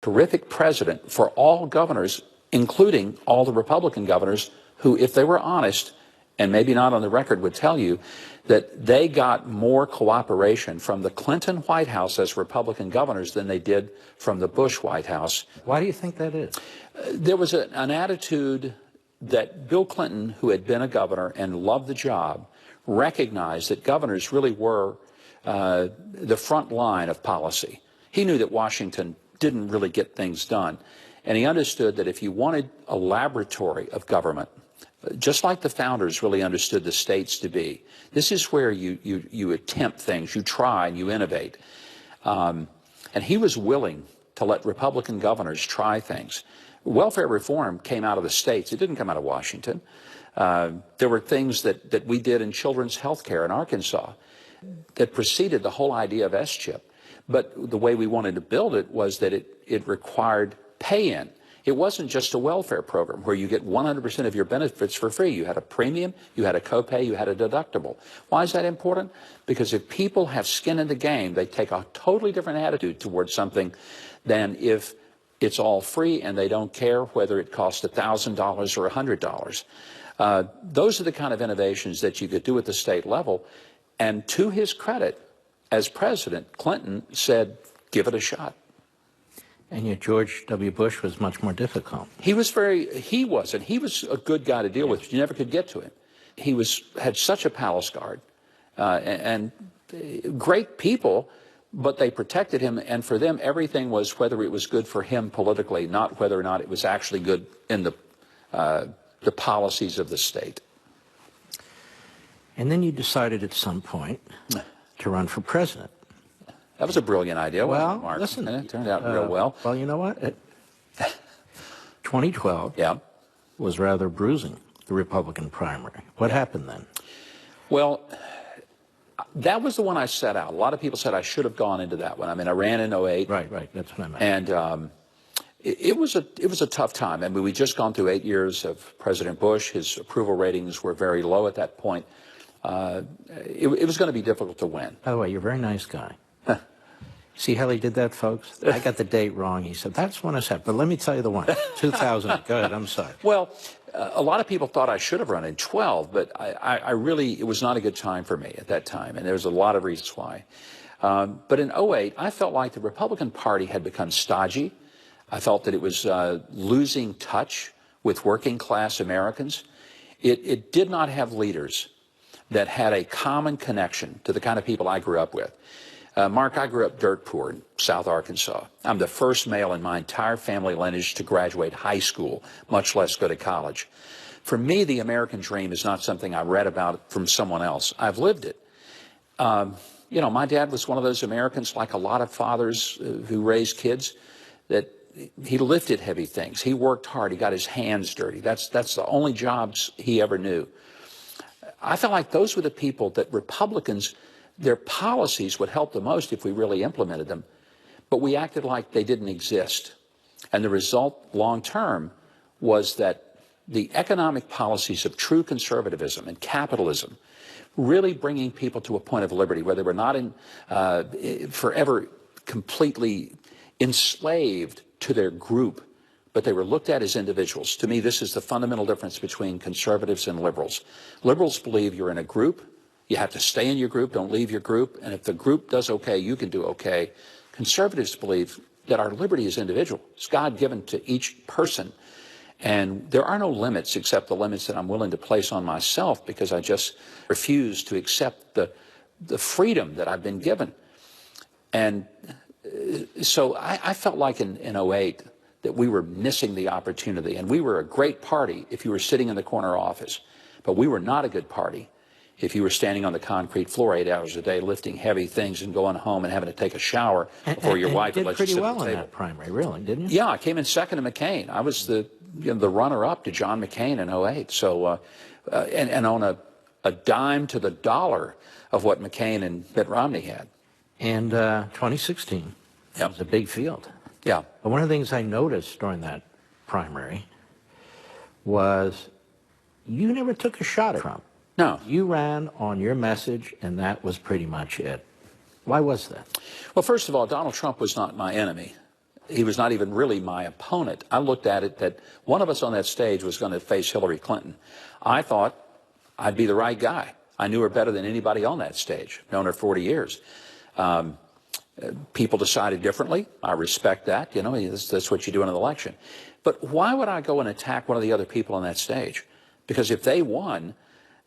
Terrific president for all governors, including all the Republican governors who, if they were honest, and maybe not on the record, would tell you that they got more cooperation from the Clinton White House as Republican governors than they did from the Bush White House. Why do you think that is? There was an attitude that Bill Clinton, who had been a governor and loved the job, recognized that governors really were the front line of policy. He knew that Washington didn't really get things done, and he understood that if you wanted a laboratory of government, just like the founders really understood the states to be, this is where you attempt things, you try and you innovate. And he was willing to let Republican governors try things. Welfare reform came out of the states. It didn't come out of Washington. There were things that we did in children's health care in Arkansas that preceded the whole idea of S-chip. But the way we wanted to build it was that it required pay-in. It wasn't just a welfare program where you get 100% of your benefits for free. You had a premium, you had a copay, you had a deductible. Why is that important? Because if people have skin in the game, they take a totally different attitude towards something than if it's all free and they don't care whether it costs $1,000 or $100. Those are the kind of innovations that you could do at the state level. And to his credit, as president, Clinton said, give it a shot. And yet George W. Bush was much more difficult. He was a good guy to deal with. You never could get to him. He had such a palace guard and great people, but they protected him, and for them everything was whether it was good for him politically, not whether or not it was actually good in the policies of the state. And then you decided at some point to run for president. That was a brilliant idea, wasn't it, Mark? Listen, and it turned out real well. Well, you know what? 2012 was rather bruising, the Republican primary. What happened then? Well, that was the one I set out. A lot of people said I should have gone into that one. I mean, I ran in 08. Right, that's what I meant. And it was a tough time. I mean, we'd just gone through 8 years of President Bush. His approval ratings were very low at that point. It was going to be difficult to win. By the way, you're a very nice guy. See how he did that, folks? I got the date wrong. He said, that's when I said, but let me tell you the one, 2000. Go ahead, I'm sorry. Well, a lot of people thought I should have run in 12, but I really, it was not a good time for me at that time, and there's a lot of reasons why. But in 08, I felt like the Republican Party had become stodgy. I felt that it was losing touch with working class Americans. It did not have leaders that had a common connection to the kind of people I grew up with. Mark, I grew up dirt poor in South Arkansas. I'm the first male in my entire family lineage to graduate high school, much less go to college. For me, the American dream is not something I read about from someone else. I've lived it. You know, my dad was one of those Americans, like a lot of fathers who raised kids, that he lifted heavy things. He worked hard. He got his hands dirty. That's the only jobs he ever knew. I felt like those were the people that Republicans, their policies would help the most if we really implemented them, but we acted like they didn't exist. And the result, long term, was that the economic policies of true conservatism and capitalism, really bringing people to a point of liberty where they were not forever completely enslaved to their group, but they were looked at as individuals. To me, this is the fundamental difference between conservatives and liberals. Liberals believe you're in a group. You have to stay in your group, don't leave your group, and if the group does okay, you can do okay. Conservatives believe that our liberty is individual. It's God-given to each person, and there are no limits except the limits that I'm willing to place on myself because I just refuse to accept the freedom that I've been given. And so I felt like in 08 that we were missing the opportunity, and we were a great party if you were sitting in the corner office, but we were not a good party if you were standing on the concrete floor 8 hours a day lifting heavy things and going home and having to take a shower before your wife would let you sit at the table. You did pretty well in that primary, really, didn't you? Yeah, I came in second to McCain. I was the runner-up to John McCain in 08. So, and on a dime to the dollar of what McCain and Mitt Romney had. And 2016 was a big field. Yeah. But one of the things I noticed during that primary was you never took a shot at Trump. No. You ran on your message, and that was pretty much it. Why was that? Well, first of all, Donald Trump was not my enemy. he was not even really my opponent. I looked at it that one of us on that stage was going to face Hillary Clinton. I thought I'd be the right guy. I knew her better than anybody on that stage, known her 40 years. People decided differently. I respect that. You know, that's what you do in an election. But why would I go and attack one of the other people on that stage? Because if they won,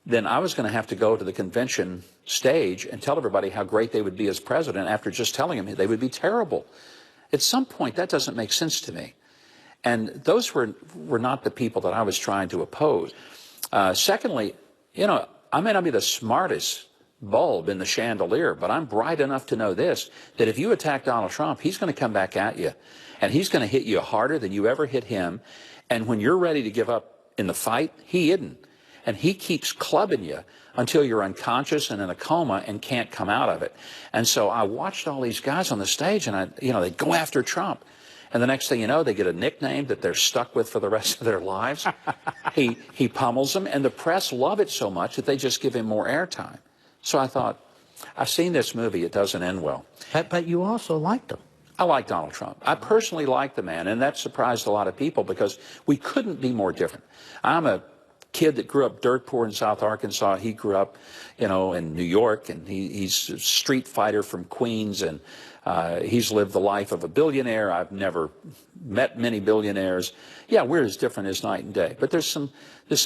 then I was going to have to go to the convention stage and tell everybody how great they would be as president after just telling them they would be terrible. At some point, that doesn't make sense to me. And those were not the people that I was trying to oppose. Secondly, you know, I may not be the smartest bulb in the chandelier, but I'm bright enough to know this, that if you attack Donald Trump, he's going to come back at you. And he's going to hit you harder than you ever hit him. And when you're ready to give up in the fight, he isn't. And he keeps clubbing you until you're unconscious and in a coma and can't come out of it. And so I watched all these guys on the stage, and they go after Trump. And the next thing you know, they get a nickname that they're stuck with for the rest of their lives. He pummels them, and the press love it so much that they just give him more airtime. So I thought, I've seen this movie. It doesn't end well. But you also liked him. I like Donald Trump. I personally like the man, and that surprised a lot of people because we couldn't be more different. I'm a kid that grew up dirt poor in South Arkansas. He grew up, in New York, and he's a street fighter from Queens, and he's lived the life of a billionaire. I've never met many billionaires. Yeah, we're as different as night and day. But there's some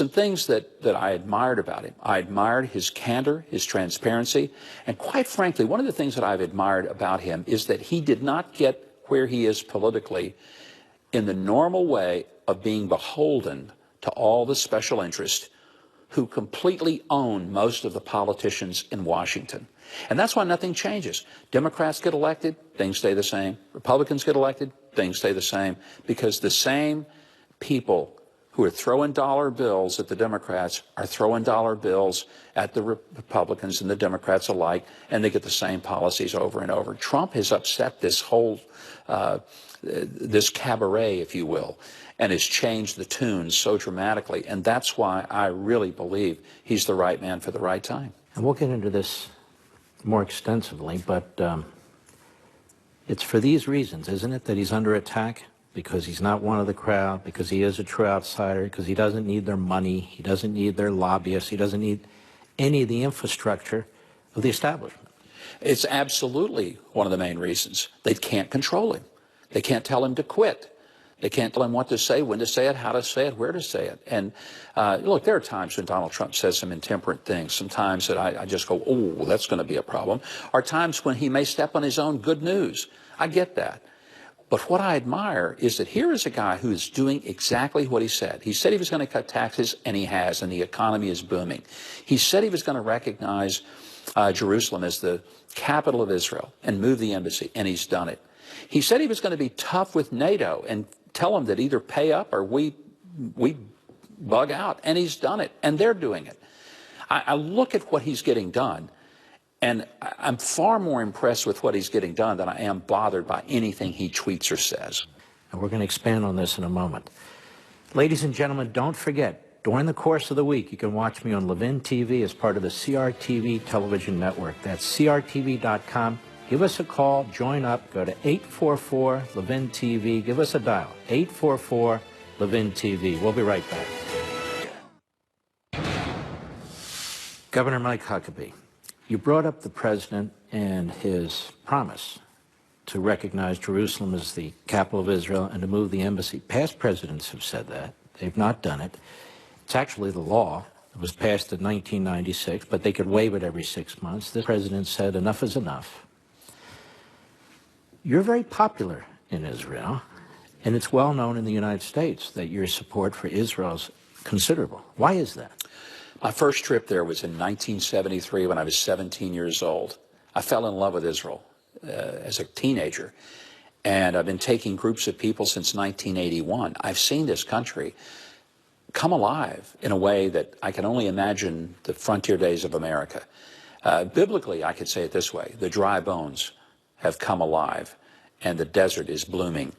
things that I admired about him. I admired his candor, his transparency, and quite frankly, one of the things that I've admired about him is that he did not get where he is politically in the normal way of being beholden to all the special interests who completely own most of the politicians in Washington. And that's why nothing changes. Democrats get elected, things stay the same. Republicans get elected, things stay the same, because the same people who are throwing dollar bills at the Democrats are throwing dollar bills at the Republicans and the Democrats alike, and they get the same policies over and over. Trump has upset this whole, this cabaret, if you will, and has changed the tune so dramatically. And that's why I really believe he's the right man for the right time. And we'll get into this more extensively, but it's for these reasons, isn't it, that he's under attack? Because he's not one of the crowd, because he is a true outsider, because he doesn't need their money, he doesn't need their lobbyists, he doesn't need any of the infrastructure of the establishment. It's absolutely one of the main reasons. They can't control him. They can't tell him to quit. They can't tell him what to say, when to say it, how to say it, where to say it. And look, there are times when Donald Trump says some intemperate things, sometimes that I just go, oh, that's going to be a problem. Or times when he may step on his own good news. I get that. But what I admire is that here is a guy who is doing exactly what he said. He said he was going to cut taxes, and he has, and the economy is booming. He said he was going to recognize Jerusalem as the capital of Israel and move the embassy, and he's done it. He said he was going to be tough with NATO and tell them that either pay up or we bug out, and he's done it, and they're doing it. I look at what he's getting done, and I'm far more impressed with what he's getting done than I am bothered by anything he tweets or says. And we're going to expand on this in a moment. Ladies and gentlemen, don't forget, during the course of the week, you can watch me on Levin TV as part of the CRTV television network. That's crtv.com. Give us a call, join up, go to 844-LEVIN-TV. Give us a dial, 844-LEVIN-TV. We'll be right back. Governor Mike Huckabee, you brought up the president and his promise to recognize Jerusalem as the capital of Israel and to move the embassy. Past presidents have said that. They've not done it. It's actually the law. It was passed in 1996, but they could waive it every 6 months. The president said enough is enough. You're very popular in Israel, and it's well known in the United States that your support for Israel is considerable. Why is that? My first trip there was in 1973 when I was 17 years old. I fell in love with Israel as a teenager, and I've been taking groups of people since 1981. I've seen this country come alive in a way that I can only imagine the frontier days of America. Biblically, I could say it this way: the dry bones have come alive, and the desert is blooming.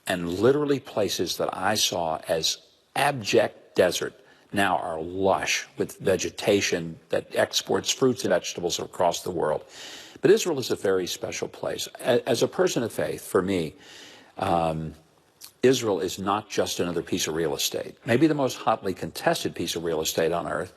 And literally places that I saw as abject desert now are lush with vegetation that exports fruits and vegetables across the world. But Israel is a very special place. As a person of faith, for me, Israel is not just another piece of real estate, maybe the most hotly contested piece of real estate on earth,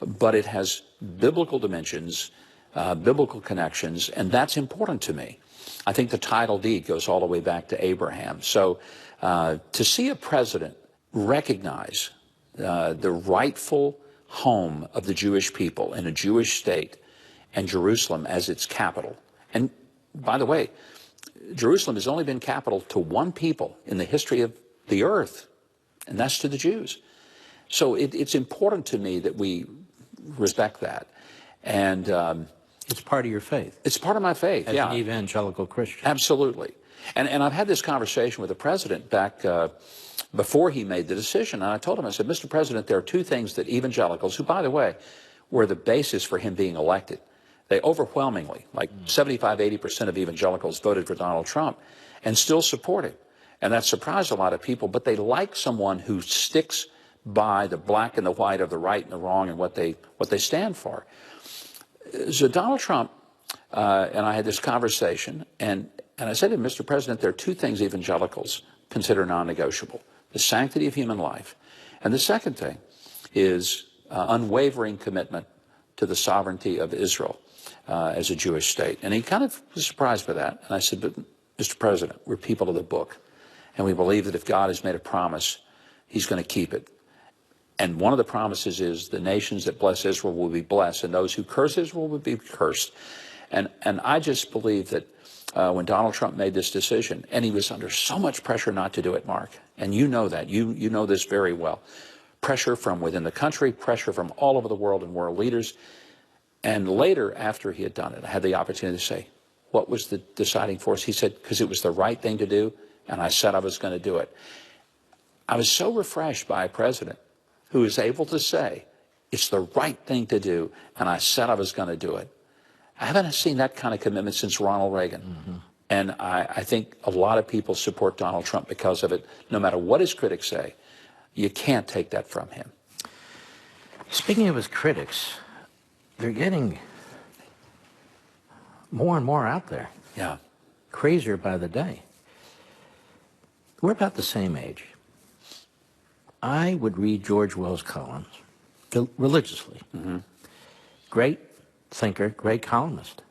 but it has biblical dimensions, biblical connections, and that's important to me. I think the title deed goes all the way back to Abraham. So to see a president recognize the rightful home of the Jewish people in a Jewish state and Jerusalem as its capital. And by the way, Jerusalem has only been capital to one people in the history of the earth, and that's to the Jews. So it's important to me that we respect that. And it's part of your faith. It's part of my faith, as an evangelical Christian. Absolutely. And I've had this conversation with the president back before he made the decision, and I told him, I said, Mr. President, there are two things that evangelicals, who, by the way, were the basis for him being elected, they overwhelmingly, like 75, 80% of evangelicals voted for Donald Trump and still support him. And that surprised a lot of people, but they like someone who sticks by the black and the white of the right and the wrong and what they stand for. So Donald Trump and I had this conversation, and I said to him, Mr. President, there are two things evangelicals consider non-negotiable: the sanctity of human life, and the second thing is unwavering commitment to the sovereignty of Israel as a Jewish state. And he kind of was surprised by that. And I said, but Mr. President, we're people of the book, and we believe that if God has made a promise, he's going to keep it. And one of the promises is the nations that bless Israel will be blessed, and those who curse Israel will be cursed. And I just believe that when Donald Trump made this decision, and he was under so much pressure not to do it, Mark, and you know that, you know this very well, pressure from within the country, pressure from all over the world and world leaders. And later, after he had done it, I had the opportunity to say, what was the deciding force? He said, because it was the right thing to do, and I said I was going to do it. I was so refreshed by a president who is able to say, it's the right thing to do, and I said I was going to do it. I haven't seen that kind of commitment since Ronald Reagan. Mm-hmm. And I think a lot of people support Donald Trump because of it. No matter what his critics say, you can't take that from him. Speaking of his critics, they're getting more and more out there. Yeah. Crazier by the day. We're about the same age. I would read George Will's columns religiously. Mm-hmm. Great thinker, great columnist.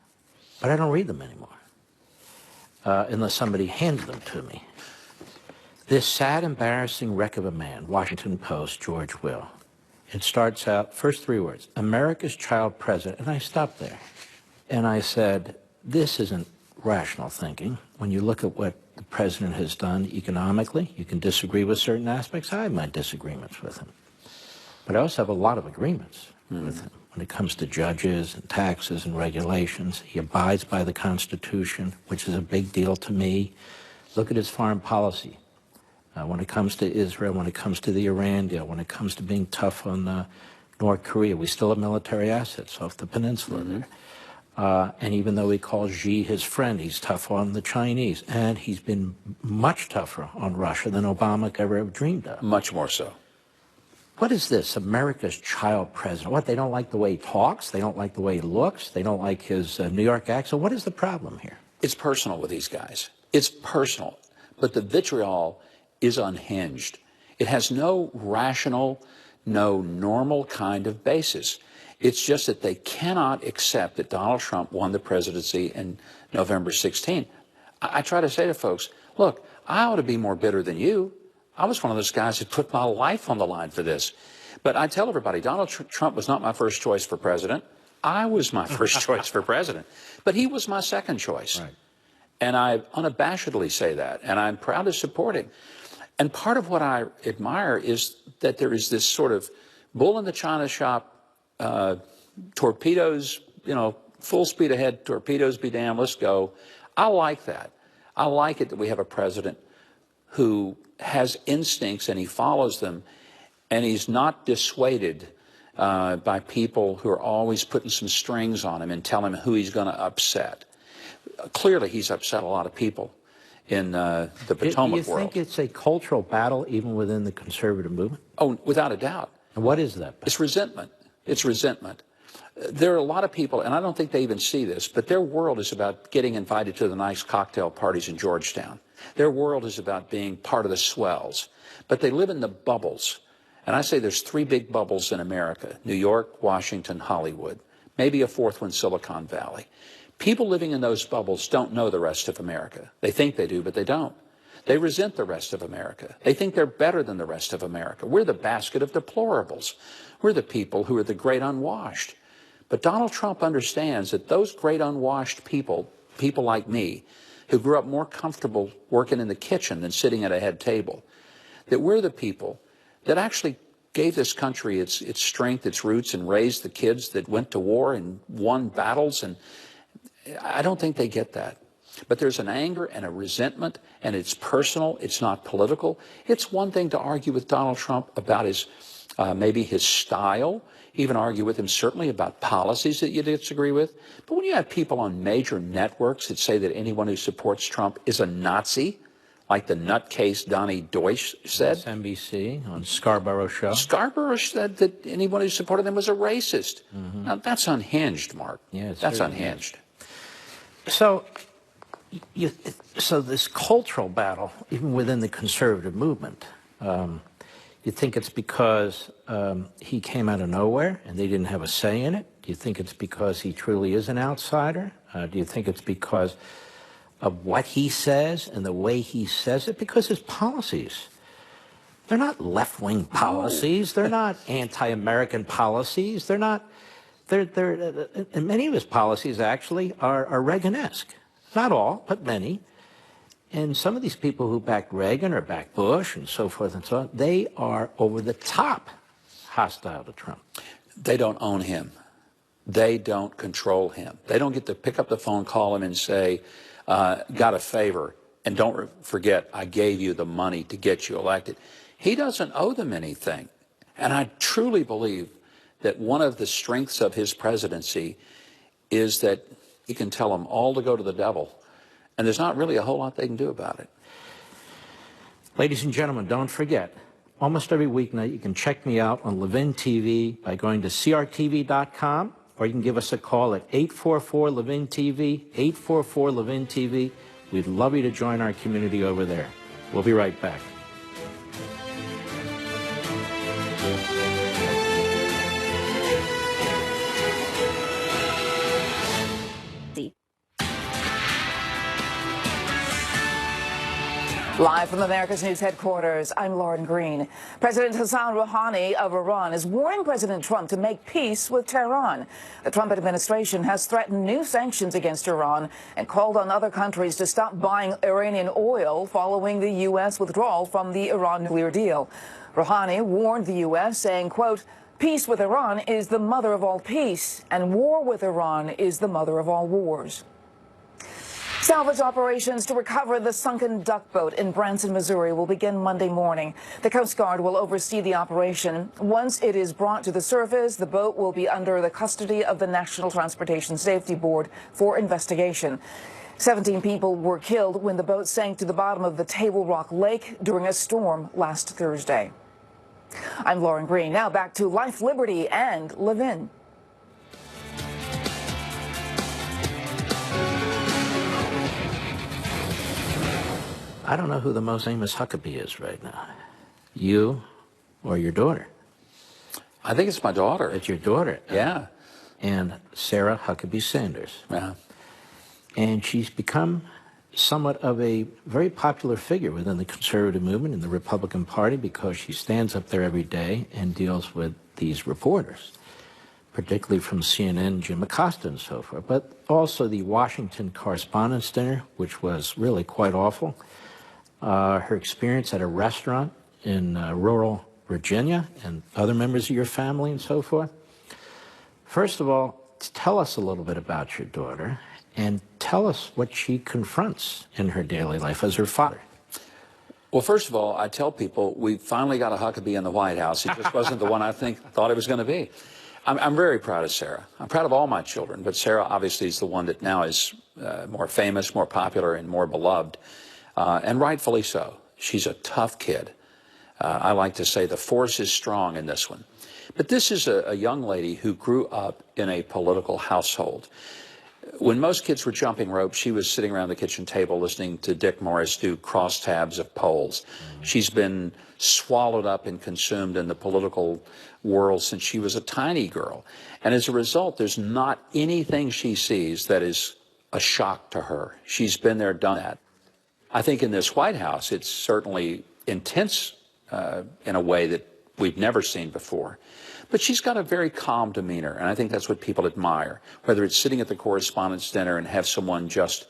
But I don't read them anymore unless somebody hands them to me. This sad, embarrassing wreck of a man, Washington Post, George Will. It starts out, first three words, America's child president. And I stopped there. And I said, this isn't rational thinking. When you look at what the president has done economically, you can disagree with certain aspects. I have my disagreements with him. But I also have a lot of agreements with him. When it comes to judges and taxes and regulations, he abides by the Constitution, which is a big deal to me. Look at his foreign policy. When it comes to Israel, when it comes to the Iran deal, when it comes to being tough on North Korea, we still have military assets off the peninsula there. And even though he calls Xi his friend, he's tough on the Chinese. And he's been much tougher on Russia than Obama could ever have dreamed of. Much more so. What is this, America's child president? What, they don't like the way he talks? They don't like the way he looks? They don't like his New York accent? What is the problem here? It's personal with these guys. It's personal. But the vitriol is unhinged. It has no rational, no normal kind of basis. It's just that they cannot accept that Donald Trump won the presidency in November 16. I try to say to folks, look, I ought to be more bitter than you. I was one of those guys who put my life on the line for this. But I tell everybody, Donald Trump was not my first choice for president. I was my first choice for president. But he was my second choice. Right. And I unabashedly say that. And I'm proud to support him. And part of what I admire is that there is this sort of bull in the china shop, torpedoes, full speed ahead, torpedoes be damned, let's go. I like that. I like it that we have a president who has instincts and he follows them, and he's not dissuaded by people who are always putting some strings on him and telling him who he's going to upset. Clearly, he's upset a lot of people in the Potomac world. Do you think it's a cultural battle even within the conservative movement? Oh, without a doubt. And what is that battle? It's resentment. It's resentment. There are a lot of people, and I don't think they even see this, but their world is about getting invited to the nice cocktail parties in Georgetown. Their world is about being part of the swells. But they live in the bubbles. And I say there's three big bubbles in America: New York, Washington, Hollywood, maybe a fourth one, Silicon Valley. People living in those bubbles don't know the rest of America. They think they do, but they don't. They resent the rest of America. They think they're better than the rest of America. We're the basket of deplorables. We're the people who are the great unwashed. But Donald Trump understands that those great unwashed people, people like me, who grew up more comfortable working in the kitchen than sitting at a head table, that we're the people that actually gave this country its strength, its roots, and raised the kids that went to war and won battles. And I don't think they get that. But there's an anger and a resentment, and it's personal. It's not political. It's one thing to argue with Donald Trump about his maybe his style, even argue with him certainly about policies that you disagree with. But when you have people on major networks that say that anyone who supports Trump is a Nazi, like the nutcase Donnie Deutsch said. NBC on Scarborough Show. Scarborough said that anyone who supported them was a racist. Mm-hmm. Now, that's unhinged, Mark. Yeah, that's unhinged. So this cultural battle, even within the conservative movement, you think it's because he came out of nowhere and they didn't have a say in it? Do you think it's because he truly is an outsider? Do you think it's because of what he says and the way he says it? Because his policies, they're not left-wing policies. They're not anti-American policies. They're not, and many of his policies actually are Reagan-esque. Not all, but many. And some of these people who backed Reagan or backed Bush and so forth and so on, they are over the top hostile to Trump. They don't own him. They don't control him. They don't get to pick up the phone, call him and say, got a favor, and don't forget, I gave you the money to get you elected. He doesn't owe them anything. And I truly believe that one of the strengths of his presidency is that he can tell them all to go to the devil. And there's not really a whole lot they can do about it. Ladies and gentlemen, don't forget, almost every weeknight you can check me out on Levin TV by going to crtv.com, or you can give us a call at 844-LEVIN-TV, 844-LEVIN-TV. We'd love you to join our community over there. We'll be right back. Live from America's News headquarters, I'm Lauren Green. President Hassan Rouhani of Iran is warning President Trump to make peace with Tehran. The Trump administration has threatened new sanctions against Iran and called on other countries to stop buying Iranian oil following the U.S. withdrawal from the Iran nuclear deal. Rouhani warned the U.S., saying, quote, "Peace with Iran is the mother of all peace, and war with Iran is the mother of all wars." Salvage operations to recover the sunken duck boat in Branson, Missouri will begin Monday morning. The Coast Guard will oversee the operation. Once it is brought to the surface, the boat will be under the custody of the National Transportation Safety Board for investigation. 17 people were killed when the boat sank to the bottom of the Table Rock Lake during a storm last Thursday. I'm Lauren Green. Now back to Life, Liberty, and Levin. I don't know who the most famous Huckabee is right now. You or your daughter? I think it's my daughter. It's your daughter. Yeah. And Sarah Huckabee Sanders. Yeah. And she's become somewhat of a very popular figure within the conservative movement and the Republican Party because she stands up there every day and deals with these reporters, particularly from CNN, Jim Acosta and so forth, but also the Washington Correspondents' Dinner, which was really quite awful. Her experience at a restaurant in rural Virginia and other members of your family and so forth. First of all, tell us a little bit about your daughter and tell us what she confronts in her daily life as her father. Well, first of all, I tell people we finally got a Huckabee in the White House. It just wasn't the one I thought it was going to be. I'm very proud of Sarah. I'm proud of all my children, but Sarah obviously is the one that now is more famous, more popular, and more beloved. And rightfully so. She's a tough kid. I like to say the force is strong in this one. But this is a young lady who grew up in a political household. When most kids were jumping rope, she was sitting around the kitchen table listening to Dick Morris do crosstabs of polls. She's been swallowed up and consumed in the political world since she was a tiny girl. And as a result, there's not anything she sees that is a shock to her. She's been there, done that. I think in this White House, it's certainly intense in a way that we've never seen before. But she's got a very calm demeanor, and I think that's what people admire, whether it's sitting at the Correspondents' Dinner and have someone just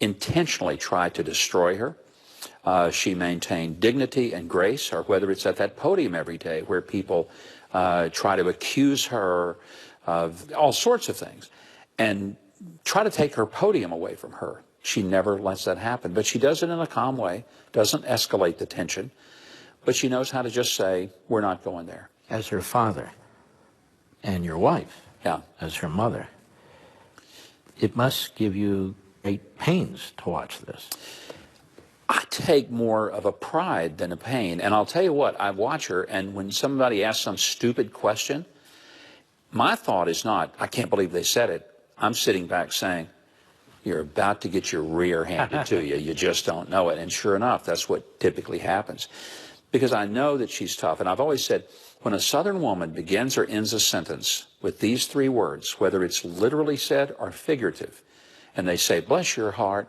intentionally try to destroy her. She maintained dignity and grace, or whether it's at that podium every day where people try to accuse her of all sorts of things and try to take her podium away from her. She never lets that happen, but she does it in a calm way, doesn't escalate the tension, but she knows how to just say, we're not going there. As her father and your wife, as her mother, it must give you great pains to watch this. I take more of a pride than a pain. And I'll tell you what, I watch her, and when somebody asks some stupid question, my thought is not, I can't believe they said it. I'm sitting back saying, you're about to get your rear handed to you. You just don't know it. And sure enough, that's what typically happens. Because I know that she's tough. And I've always said, when a Southern woman begins or ends a sentence with these three words, whether it's literally said or figurative, and they say, bless your heart,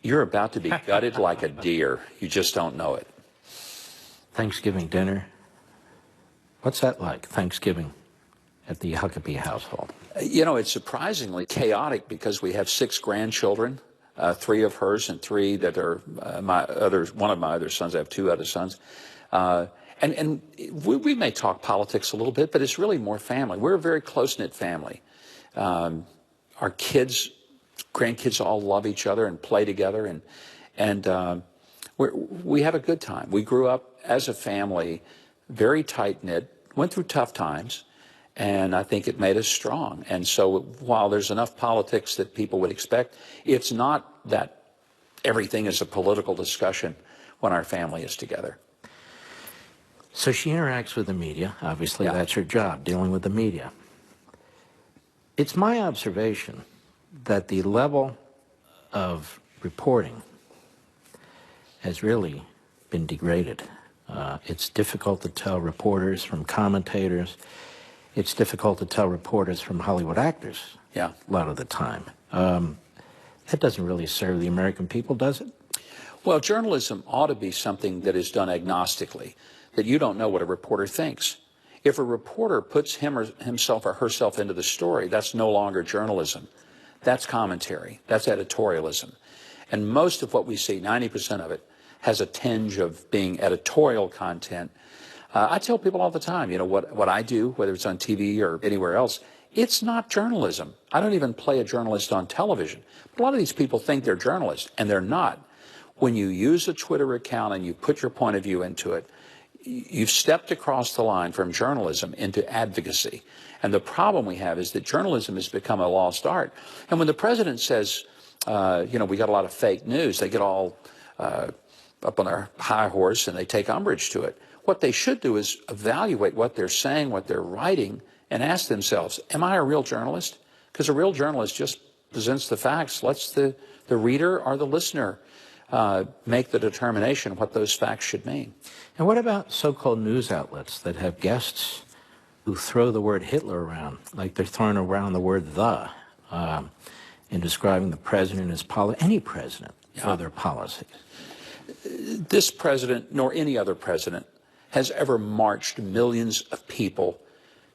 you're about to be gutted like a deer. You just don't know it. Thanksgiving dinner. What's that like, Thanksgiving at the Huckabee household? You know, it's surprisingly chaotic because we have 6 grandchildren, 3 of hers and 3 that are one of my other sons. I have 2 other sons. And we may talk politics a little bit, but it's really more family. We're a very close-knit family. Our kids, grandkids all love each other and play together, and we have a good time. We grew up as a family, very tight-knit, went through tough times, and I think it made us strong. And so while there's enough politics that people would expect, it's not that everything is a political discussion when our family is together. So she interacts with the media. Obviously, that's her job, dealing with the media. It's my observation that the level of reporting has really been degraded. It's difficult to tell reporters from commentators. It's difficult to tell reporters from Hollywood actors a lot of the time. That doesn't really serve the American people, does it? Well, journalism ought to be something that is done agnostically, that you don't know what a reporter thinks. If a reporter puts himself or herself into the story, that's no longer journalism. That's commentary. That's editorialism. And most of what we see, 90% of it, has a tinge of being editorial content. I tell people all the time, you know, what I do, whether it's on TV or anywhere else, it's not journalism. I don't even play a journalist on television. But a lot of these people think they're journalists, and they're not. When you use a Twitter account and you put your point of view into it, you've stepped across the line from journalism into advocacy. And the problem we have is that journalism has become a lost art. And when the president says, you know, we got a lot of fake news, they get all up on their high horse and they take umbrage to it. What they should do is evaluate what they're saying, what they're writing, and ask themselves, am I a real journalist? Because a real journalist just presents the facts, lets the reader or the listener make the determination what those facts should mean. And what about so-called news outlets that have guests who throw the word Hitler around, like they're throwing around the word "the" in describing the president as any president or their policies? This president, nor any other president, has ever marched millions of people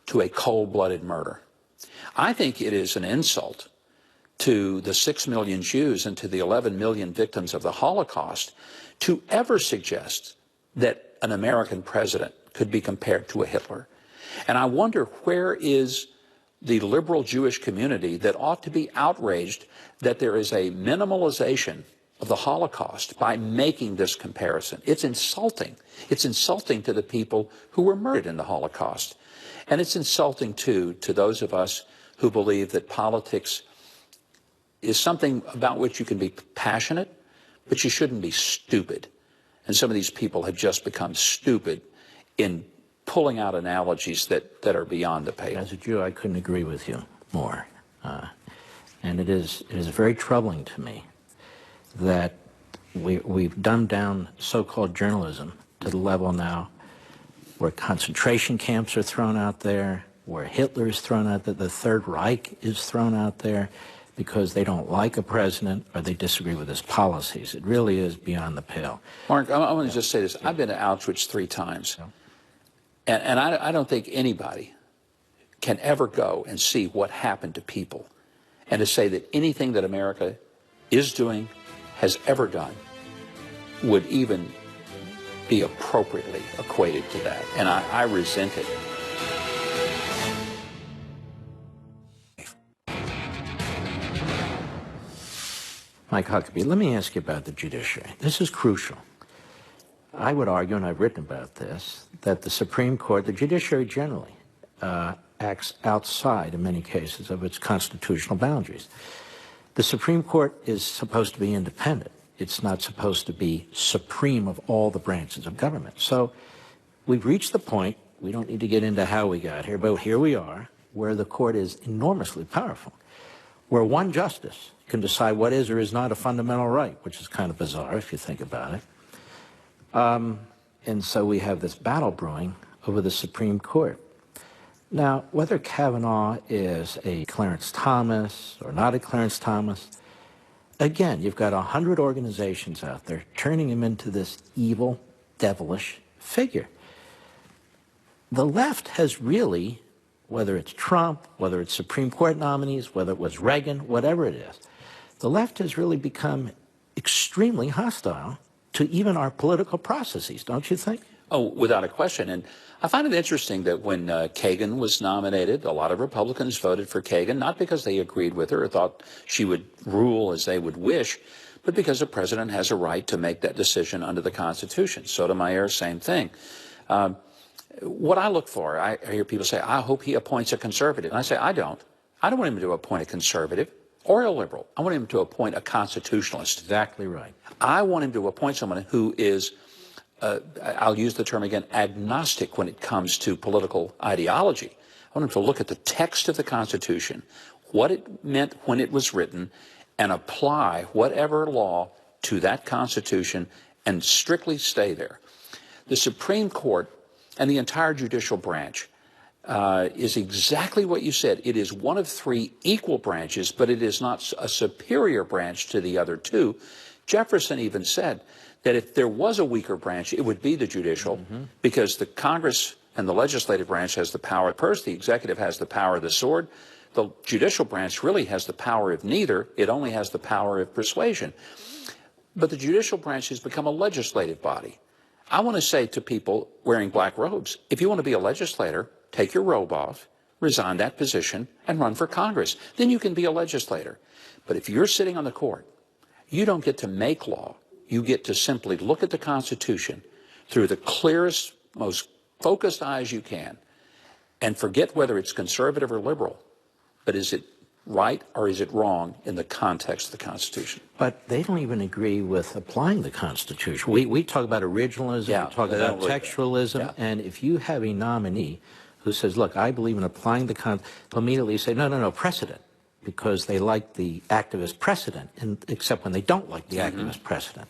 to a cold-blooded murder. I think it is an insult to the 6 million Jews and to the 11 million victims of the Holocaust to ever suggest that an American president could be compared to a Hitler. And I wonder, where is the liberal Jewish community that ought to be outraged that there is a minimalization of the Holocaust by making this comparison? It's insulting. It's insulting to the people who were murdered in the Holocaust. And it's insulting, too, to those of us who believe that politics is something about which you can be passionate, but you shouldn't be stupid. And some of these people have just become stupid in pulling out analogies that are beyond the pale. As a Jew, I couldn't agree with you more. And it is very troubling to me that we've dumbed down so-called journalism to the level now where concentration camps are thrown out there, where Hitler is thrown out there, the Third Reich is thrown out there because they don't like a president or they disagree with his policies. It really is beyond the pale. Mark, I want to just say this. I've been to Auschwitz 3 times, and I don't think anybody can ever go and see what happened to people and to say that anything that America is doing, has ever done, would even be appropriately equated to that. And I resent it. Mike Huckabee, let me ask you about the judiciary. This is crucial. I would argue, and I've written about this, that the Supreme Court, the judiciary generally, acts outside, in many cases, of its constitutional boundaries. The Supreme Court is supposed to be independent. It's not supposed to be supreme of all the branches of government. So we've reached the point, we don't need to get into how we got here, but here we are, where the court is enormously powerful, where one justice can decide what is or is not a fundamental right, which is kind of bizarre if you think about it. And so we have this battle brewing over the Supreme Court. Now, whether Kavanaugh is a Clarence Thomas or not a Clarence Thomas, again, you've got 100 organizations out there turning him into this evil, devilish figure. The left has really, whether it's Trump, whether it's Supreme Court nominees, whether it was Reagan, whatever it is, the left has really become extremely hostile to even our political processes, don't you think? Oh, without a question. And I find it interesting that when Kagan was nominated, a lot of Republicans voted for Kagan, not because they agreed with her or thought she would rule as they would wish, but because the president has a right to make that decision under the Constitution. Sotomayor, same thing. What I look for, I hear people say, I hope he appoints a conservative. And I say, I don't. I don't want him to appoint a conservative or a liberal. I want him to appoint a constitutionalist. Exactly right. I want him to appoint someone who is, I'll use the term again, agnostic when it comes to political ideology. I want him to look at the text of the Constitution, what it meant when it was written, and apply whatever law to that Constitution and strictly stay there. The Supreme Court and the entire judicial branch is exactly what you said. It is one of 3 equal branches, but it is not a superior branch to the other 2. Jefferson even said that if there was a weaker branch, it would be the judicial, because the Congress and the legislative branch has the power of the purse, the executive has the power of the sword. The judicial branch really has the power of neither. It only has the power of persuasion. But the judicial branch has become a legislative body. I want to say to people wearing black robes, if you want to be a legislator, take your robe off, resign that position, and run for Congress. Then you can be a legislator. But if you're sitting on the court, you don't get to make law. You get to simply look at the Constitution through the clearest, most focused eyes you can and forget whether it's conservative or liberal. But is it right or is it wrong in the context of the Constitution? But they don't even agree with applying the Constitution. We talk about originalism, we talk about textualism, and if you have a nominee who says, look, I believe in applying the Constitution, they'll immediately say, no, precedent, because they like the activist precedent, except when they don't like the activist precedent.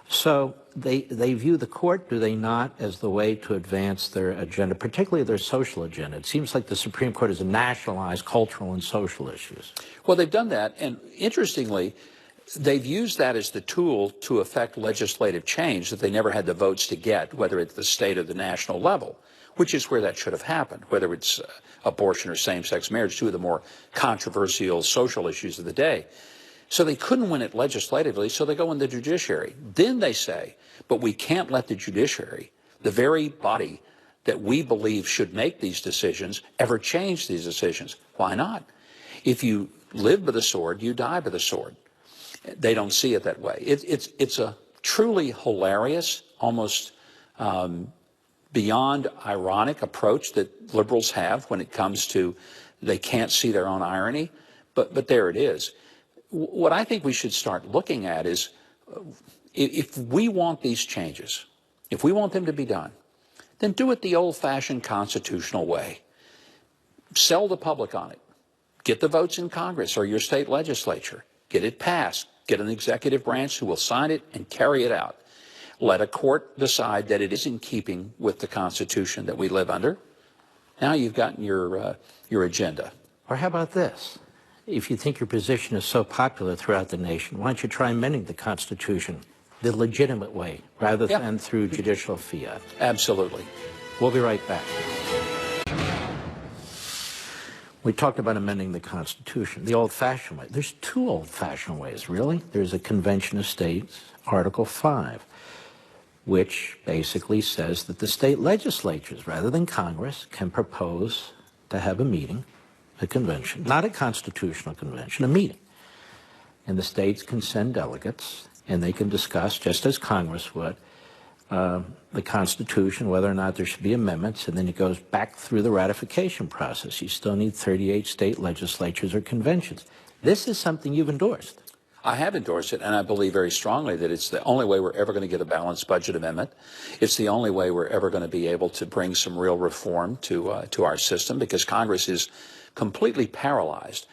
So they view the court, do they not, as the way to advance their agenda, particularly their social agenda? It seems like the Supreme Court has nationalized cultural and social issues. Well, they've done that, and interestingly, they've used that as the tool to affect legislative change that they never had the votes to get, whether it's the state or the national level, which is where that should have happened, whether it's abortion or same-sex marriage, 2 of the more controversial social issues of the day. So they couldn't win it legislatively, so they go in the judiciary. Then they say, but we can't let the judiciary, the very body that we believe should make these decisions, ever change these decisions. Why not? If you live by the sword, you die by the sword. They don't see it that way. It's a truly hilarious, almost beyond ironic approach that liberals have when it comes to they can't see their own irony, but there it is. What I think we should start looking at is If we want these changes, if we want them to be done, then do it the old-fashioned constitutional way. Sell the public on it. Get the votes in Congress or your state legislature. Get it passed. Get an executive branch who will sign it and carry it out. Let a court decide that it is in keeping with the Constitution that we live under. Now you've gotten your agenda. Or how about this? If you think your position is so popular throughout the nation, why don't you try amending the Constitution the legitimate way rather than through judicial fiat? Absolutely. We'll be right back. We talked about amending the Constitution the old-fashioned way. There's two old-fashioned ways, really. There's a Convention of States, Article 5, which basically says that the state legislatures, rather than Congress, can propose to have a meeting, a convention, not a constitutional convention, a meeting. And the states can send delegates, and they can discuss, just as Congress would, the Constitution, whether or not there should be amendments, and then it goes back through the ratification process. You still need 38 state legislatures or conventions. This is something you've endorsed. I have endorsed it, and I believe very strongly that it's the only way we're ever going to get a balanced budget amendment. It's the only way we're ever going to be able to bring some real reform to our system, because Congress is completely paralyzed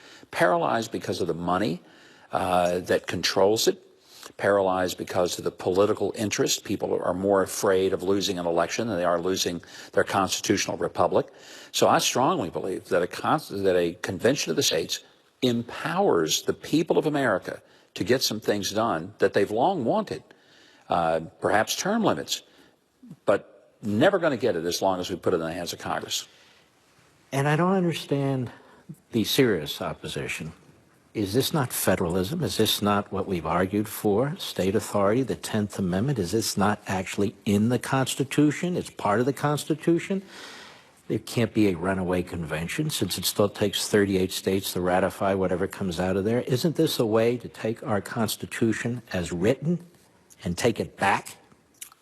because of the money that controls it, paralyzed because of the political interest. People are more afraid of losing an election than they are losing their constitutional republic. So I strongly believe that a convention of the states empowers the people of America to get some things done that they've long wanted, perhaps term limits, but never going to get it as long as we put it in the hands of Congress. And I don't understand the serious opposition. Is this not federalism? Is this not what we've argued for? State authority, the 10th Amendment, is this not actually in the Constitution? It's part of the Constitution. There can't be a runaway convention since it still takes 38 states to ratify whatever comes out of there. Isn't this a way to take our Constitution as written and take it back?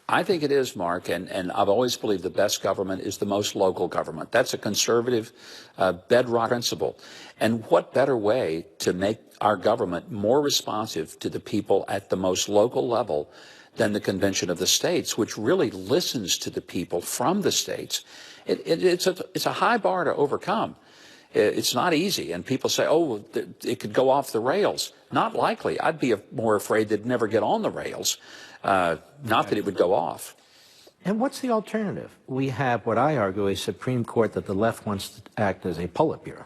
I think it is, Mark, and I've always believed the best government is the most local government. That's a conservative bedrock principle. And what better way to make our government more responsive to the people at the most local level than the Convention of the States, which really listens to the people from the states. It's a high bar to overcome. It's not easy, and people say, oh, it could go off the rails. Not likely. I'd be more afraid they'd never get on the rails, not that it would go off. And what's the alternative? We have what I argue a Supreme Court that the left wants to act as a Politburo.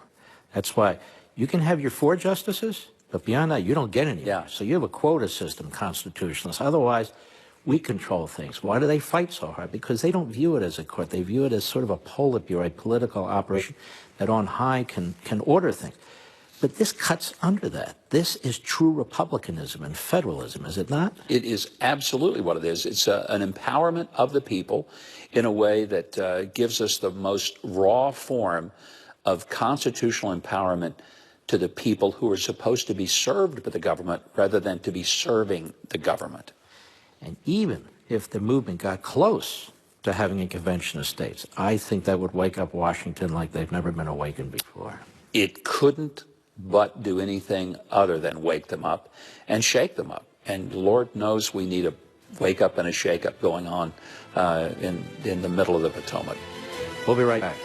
That's why you can have your 4 justices, but beyond that, you don't get any. Yeah. So you have a quota system, constitutionalists. Otherwise, we control things. Why do they fight so hard? Because they don't view it as a court. They view it as sort of a Politburo, a political operation that on high can order things. But this cuts under that. This is true republicanism and federalism, is it not? It is absolutely what it is. It's an empowerment of the people in a way that gives us the most raw form of constitutional empowerment to the people who are supposed to be served by the government rather than to be serving the government. And even if the movement got close to having a convention of states, I think that would wake up Washington like they've never been awakened before. It couldn't but do anything other than wake them up and shake them up. And Lord knows we need a wake up and a shake up going on in the middle of the Potomac. We'll be right back.